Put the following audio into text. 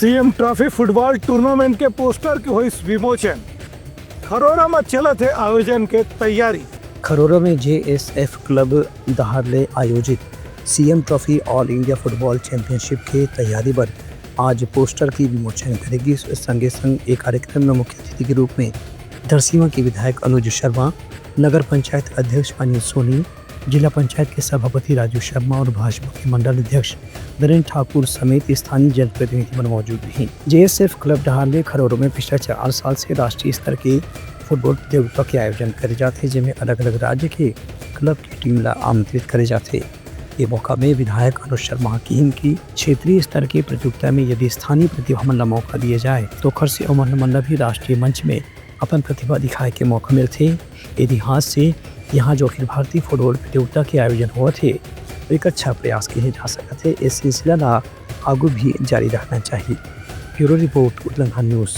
CM trophy football tournament के poster के हुई विमोचन। खरोरा में चले थे आयोजन के तैयारी। खरोरा में जेएसएफ क्लब दहाड़ले आयोजित CM trophy all India football championship के तैयारी पर आज पोस्टर की विमोचन करेगी। संगे संग एक कार्यक्रम में मुख्य अतिथि के रूप में धरसीवा के विधायक अनुज शर्मा, नगर पंचायत अध्यक्ष अनिल सोनी, जिला पंचायत के सभापति राजू शर्मा और भाजपा के मंडल अध्यक्ष नरेंद्र ठाकुर समेत स्थानीय जनप्रतिनिधि मौजूद रहे। जेएसएफ क्लब दहाड़ले खरोरा में पिछले 4 साल से राष्ट्रीय स्तर के फुटबॉल प्रतियोगिता के आयोजन करे जाते, जिनमें अलग अलग राज्य के क्लब की टीम ला आमंत्रित करे जाते। ये मौका में विधायक अनुज शर्मा की क्षेत्रीय स्तर की प्रतियोगिता में यदि स्थानीय प्रतिभा मन मौका दिए जाए तो खरसी और मन भी राष्ट्रीय मंच में अपन प्रतिभा दिखाए के मौका मिलते। इतिहास से यहाँ जो अखिल भारतीय फुटबॉल प्रतियोगिता के आयोजन हुए थे एक अच्छा प्रयास किए जा सकते। इस सिलसिला आगू भी जारी रखना चाहिए। ब्यूरो रिपोर्ट उतलंघा न्यूज़।